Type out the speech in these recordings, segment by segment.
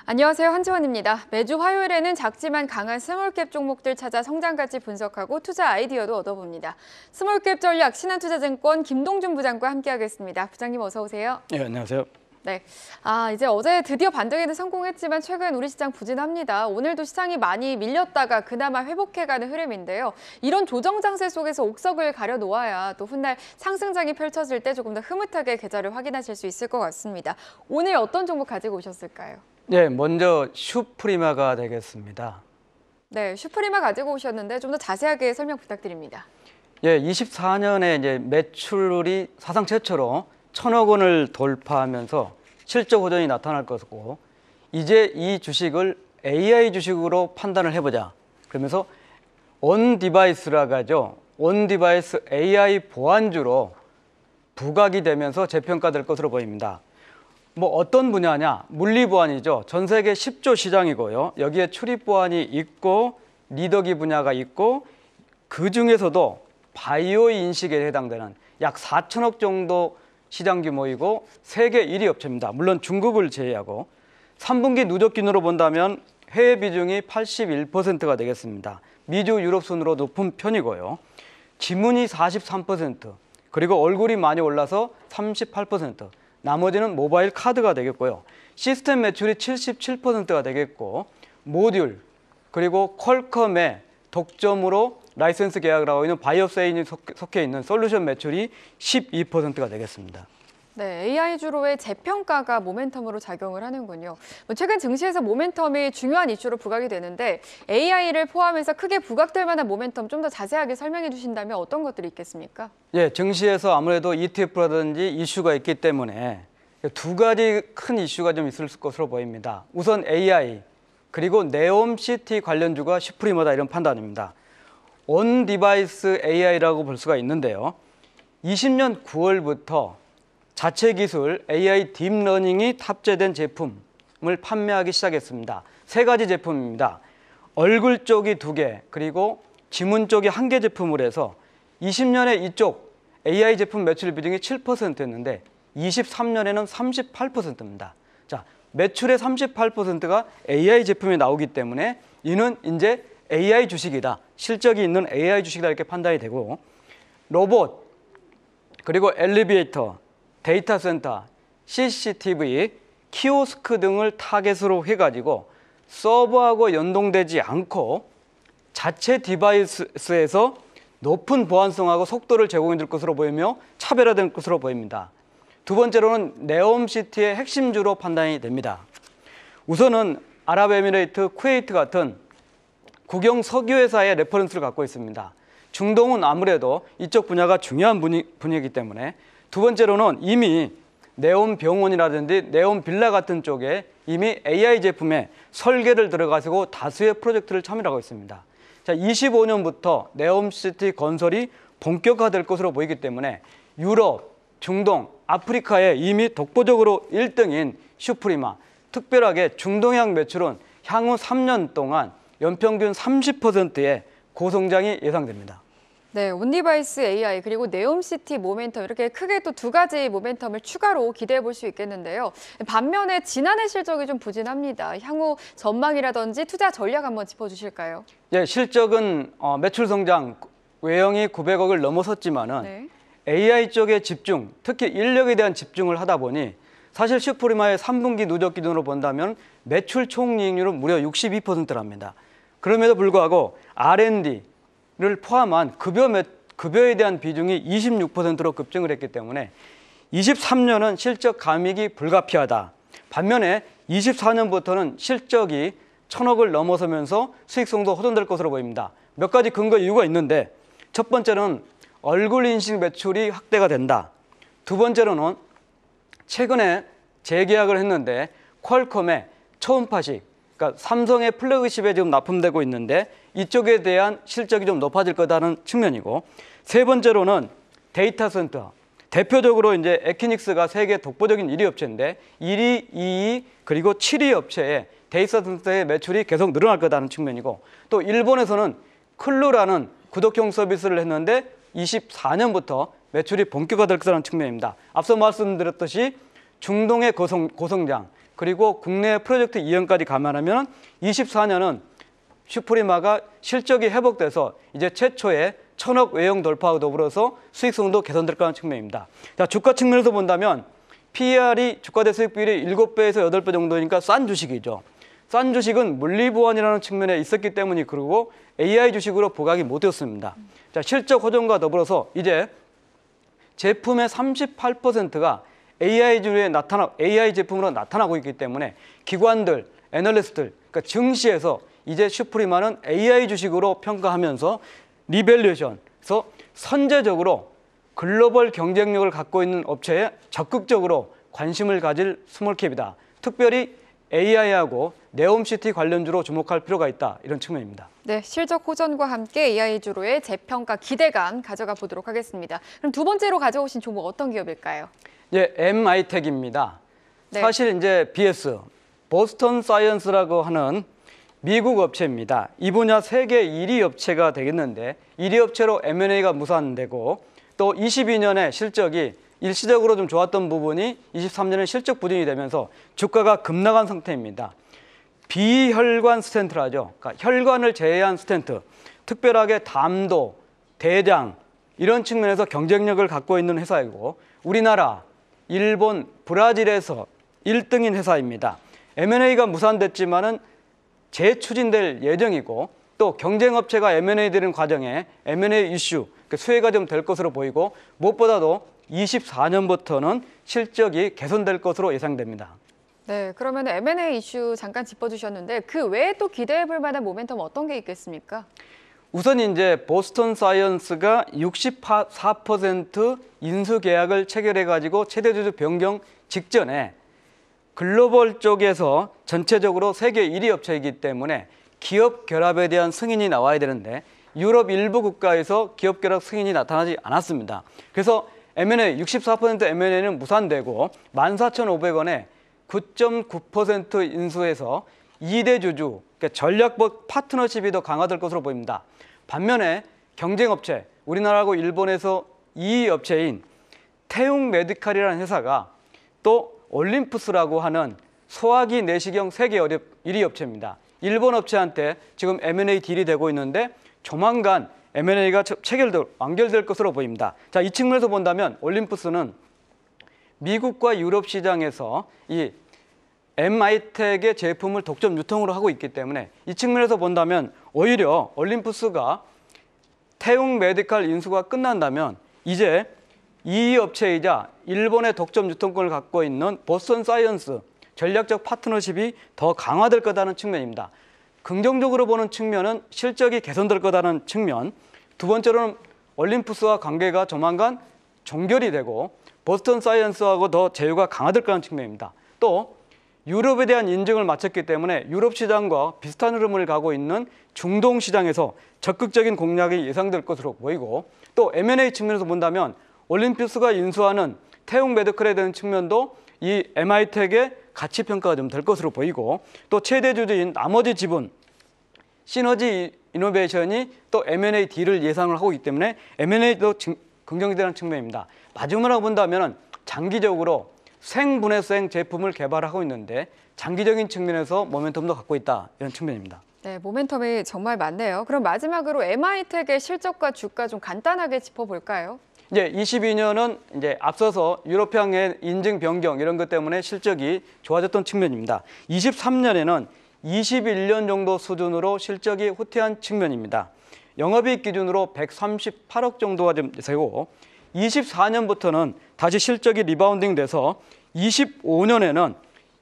안녕하세요. 한지원입니다. 매주 화요일에는 작지만 강한 스몰캡 종목들 찾아 성장가치 분석하고 투자 아이디어도 얻어봅니다. 스몰캡 전략 신한투자증권 김동준 부장과 함께하겠습니다. 부장님 어서 오세요. 네, 안녕하세요. 네, 이제 어제 드디어 반등에는 성공했지만 최근 우리 시장 부진합니다. 오늘도 시장이 많이 밀렸다가 그나마 회복해가는 흐름인데요. 이런 조정 장세 속에서 옥석을 가려 놓아야 또 훗날 상승장이 펼쳐질 때 조금 더 흐뭇하게 계좌를 확인하실 수 있을 것 같습니다. 오늘 어떤 종목 가지고 오셨을까요? 네, 먼저 슈프리마가 되겠습니다. 네, 슈프리마 가지고 오셨는데 좀 더 자세하게 설명 부탁드립니다. 예, 24년에 이제 매출이 사상 최초로 1,000억 원을 돌파하면서 실적 호전이 나타날 것이고, 이제 이 주식을 AI 주식으로 판단을 해보자. 그러면서 온 디바이스라고 하죠. 온 디바이스 AI 보안주로 부각이 되면서 재평가될 것으로 보입니다. 뭐 어떤 분야냐? 물리 보안이죠. 전 세계 10조 시장이고요. 여기에 출입 보안이 있고 리더기 분야가 있고, 그 중에서도 바이오 인식에 해당되는 약 4천억 정도 시장 규모이고 세계 1위 업체입니다. 물론 중국을 제외하고 3분기 누적 기준으로 본다면 해외 비중이 81%가 되겠습니다. 미주, 유럽 순으로 높은 편이고요. 지문이 43%, 그리고 얼굴이 많이 올라서 38%, 나머지는 모바일 카드가 되겠고요. 시스템 매출이 77%가 되겠고, 모듈, 그리고 퀄컴의 독점으로 라이센스 계약을 하고 있는 바이오세인이 속해 있는 솔루션 매출이 12%가 되겠습니다. 네, AI 주로의 재평가가 모멘텀으로 작용을 하는군요. 최근 증시에서 모멘텀이 중요한 이슈로 부각이 되는데 AI를 포함해서 크게 부각될 만한 모멘텀 좀 더 자세하게 설명해 주신다면 어떤 것들이 있겠습니까? 예, 증시에서 아무래도 ETF라든지 이슈가 있기 때문에 두 가지 큰 이슈가 좀 있을 것으로 보입니다. 우선 AI, 그리고 네옴시티 관련주가 슈프리마다 이런 판단입니다. 온 디바이스 AI라고 볼 수가 있는데요. 20년 9월부터 자체 기술 AI 딥러닝이 탑재된 제품을 판매하기 시작했습니다. 세 가지 제품입니다. 얼굴 쪽이 2개, 그리고 지문 쪽이 1개 제품을 해서 20년에 이쪽 AI 제품 매출 비중이 7%였는데 23년에는 38%입니다. 자, 매출의 38%가 AI 제품에 나오기 때문에 이는 이제 AI 주식이다, 실적이 있는 AI 주식이다 이렇게 판단이 되고, 로봇, 그리고 엘리베이터, 데이터 센터, CCTV, 키오스크 등을 타겟으로 해가지고 서버하고 연동되지 않고 자체 디바이스에서 높은 보안성하고 속도를 제공해 줄 것으로 보이며 차별화될 것으로 보입니다. 두 번째로는 네옴시티의 핵심주로 판단이 됩니다. 우선은 아랍에미레이트, 쿠웨이트 같은 국영 석유회사의 레퍼런스를 갖고 있습니다. 중동은 아무래도 이쪽 분야가 중요한 분야이기 때문에. 두 번째로는 이미 네옴 병원이라든지 네옴 빌라 같은 쪽에 이미 AI 제품에 설계를 들어가지고 다수의 프로젝트를 참여하고 있습니다. 자, 25년부터 네옴시티 건설이 본격화될 것으로 보이기 때문에 유럽, 중동, 아프리카에 이미 독보적으로 1등인 슈프리마, 특별하게 중동향 매출은 향후 3년 동안 연평균 30%의 고성장이 예상됩니다. 네, 온디바이스 AI 그리고 네옴시티 모멘텀 이렇게 크게 또 두 가지 모멘텀을 추가로 기대해 볼 수 있겠는데요. 반면에 지난해 실적이 좀 부진합니다. 향후 전망이라든지 투자 전략 한번 짚어주실까요? 예, 실적은 매출 성장 외형이 900억을 넘어섰지만은 네. AI 쪽에 집중, 특히 인력에 대한 집중을 하다 보니 사실 슈프리마의 3분기 누적 기준으로 본다면 매출 총이익률은 무려 62%랍니다. 그럼에도 불구하고 R&D를 포함한 급여에 대한 비중이 26%로 급증을 했기 때문에 23년은 실적 감익이 불가피하다. 반면에 24년부터는 실적이 1,000억을 넘어서면서 수익성도 호전될 것으로 보입니다. 몇 가지 근거 이유가 있는데, 첫 번째는 얼굴 인식 매출이 확대가 된다. 두 번째로는 최근에 재계약을 했는데 퀄컴의 초음파식, 그러니까 삼성의 플래그십에 지금 납품되고 있는데 이쪽에 대한 실적이 좀 높아질 거다는 측면이고, 세 번째로는 데이터 센터. 대표적으로 이제 에키닉스가 세계 독보적인 1위 업체인데 1위, 2위, 그리고 7위 업체의 데이터 센터의 매출이 계속 늘어날 거다는 측면이고, 또 일본에서는 클루라는 구독형 서비스를 했는데 24년부터 매출이 본격화될 거라는 측면입니다. 앞서 말씀드렸듯이 중동의 고성장, 그리고 국내 프로젝트 이행까지 감안하면 24년은 슈프리마가 실적이 회복돼서 이제 최초의 1,000억 외형 돌파와 더불어서 수익성도 개선될 거라는 측면입니다. 자, 주가 측면에서 본다면 PER이 주가 대 수익 비율이 7배에서 8배 정도니까 싼 주식이죠. 싼 주식은 물리보완이라는 측면에 있었기 때문이 그러고 AI 주식으로 부각이 못 되었습니다. 자, 실적 호전과 더불어서 이제 제품의 38%가 AI 제품으로 나타나고 있기 때문에 기관들, 애널리스트들, 그러니까 증시에서 이제 슈프리마는 AI 주식으로 평가하면서 리밸류에이션에서 선제적으로 글로벌 경쟁력을 갖고 있는 업체에 적극적으로 관심을 가질 스몰캡이다. 특별히 AI하고 네옴시티 관련주로 주목할 필요가 있다. 이런 측면입니다. 네, 실적 호전과 함께 AI주로의 재평가 기대감 가져가 보도록 하겠습니다. 그럼 두 번째로 가져오신 종목 어떤 기업일까요? 예, MI텍입니다. 네. 사실 이제 BS, 보스턴 사이언스라고 하는 미국 업체입니다. 이 분야 세계 1위 업체가 되겠는데 1위 업체로 M&A가 무산되고 또 22년에 실적이 일시적으로 좀 좋았던 부분이 23년에 실적 부진이 되면서 주가가 급락한 상태입니다. 비혈관 스텐트라죠. 그러니까 혈관을 제외한 스텐트, 특별하게 담도, 대장 이런 측면에서 경쟁력을 갖고 있는 회사이고 우리나라, 일본, 브라질에서 1등인 회사입니다. M&A가 무산됐지만은 재추진될 예정이고 또 경쟁업체가 M&A 되는 과정에 M&A 이슈, 수혜가 좀 될 것으로 보이고 무엇보다도 24년부터는 실적이 개선될 것으로 예상됩니다. 네, 그러면 M&A 이슈 잠깐 짚어주셨는데 그 외에 또 기대해볼 만한 모멘텀 어떤 게 있겠습니까? 우선 이제 보스턴 사이언스가 64% 인수 계약을 체결해가지고 최대주주 변경 직전에 글로벌 쪽에서 전체적으로 세계 1위 업체이기 때문에 기업 결합에 대한 승인이 나와야 되는데 유럽 일부 국가에서 기업 결합 승인이 나타나지 않았습니다. 그래서 M&A 64% M&A는 무산되고 14,500원에 9.9% 인수해서 2대 주주, 그러니까 전략적 파트너십이 더 강화될 것으로 보입니다. 반면에 경쟁업체, 우리나라하고 일본에서 2위 업체인 태웅 메디칼이라는 회사가 또 올림푸스라고 하는 소화기 내시경 세계 1위 업체입니다. 일본 업체한테 지금 M&A 딜이 되고 있는데 조만간 M&A가 완결될 것으로 보입니다. 자, 이 측면에서 본다면 올림푸스는 미국과 유럽 시장에서 이 MI텍의 제품을 독점 유통으로 하고 있기 때문에 이 측면에서 본다면 오히려 올림푸스가 태웅 메디칼 인수가 끝난다면 이제 2위 업체이자 일본의 독점 유통권을 갖고 있는 보스턴 사이언스 전략적 파트너십이 더 강화될 거다는 측면입니다. 긍정적으로 보는 측면은 실적이 개선될 거다는 측면, 두 번째로는 올림푸스와 관계가 조만간 종결이 되고 보스턴 사이언스하고 더 제휴가 강화될 거라는 측면입니다. 또 유럽에 대한 인증을 마쳤기 때문에 유럽 시장과 비슷한 흐름을 가고 있는 중동 시장에서 적극적인 공략이 예상될 것으로 보이고 또 M&A 측면에서 본다면 올림푸스가 인수하는 태웅 메디칼에 대한 측면도 이 MI텍의 가치 평가가 좀 될 것으로 보이고 또 최대 주주인 나머지 지분 시너지 이노베이션이 또 M&A 딜을 예상을 하고 있기 때문에 M&A도 긍정되는 측면입니다. 마지막으로 본다면 장기적으로 생분해성 제품을 개발하고 있는데 장기적인 측면에서 모멘텀도 갖고 있다 이런 측면입니다. 네, 모멘텀이 정말 많네요. 그럼 마지막으로 MI텍의 실적과 주가 좀 간단하게 짚어볼까요? 이제 22년은 이제 앞서서 유럽향의 인증 변경 이런 것 때문에 실적이 좋아졌던 측면입니다. 23년에는 21년 정도 수준으로 실적이 후퇴한 측면입니다. 영업이익 기준으로 138억 정도가 좀 되고 24년부터는 다시 실적이 리바운딩 돼서 25년에는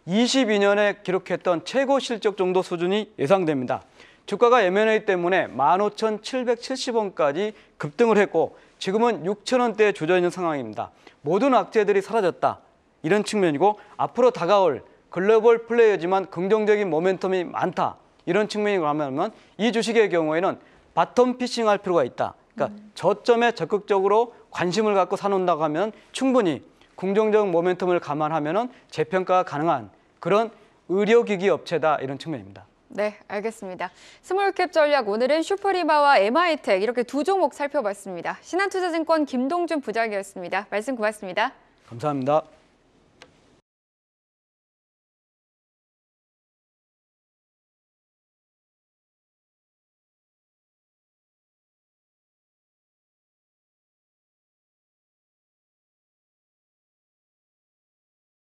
22년에 기록했던 최고 실적 정도 수준이 예상됩니다. 주가가 M&A 때문에 15,770원까지 급등을 했고 지금은 6,000원대에 주저있는 상황입니다. 모든 악재들이 사라졌다. 이런 측면이고 앞으로 다가올 글로벌 플레이어지만 긍정적인 모멘텀이 많다. 이런 측면이라고 하면 이 주식의 경우에는 바텀 피싱할 필요가 있다. 그러니까 저점에 적극적으로 관심을 갖고 사놓는다고 하면 충분히 긍정적 모멘텀을 감안하면 재평가가 가능한 그런 의료기기 업체다. 이런 측면입니다. 네, 알겠습니다. 스몰캡 전략 오늘은 슈프리마와 MI텍 이렇게 두 종목 살펴봤습니다. 신한투자증권 김동준 부장이었습니다. 말씀 고맙습니다. 감사합니다.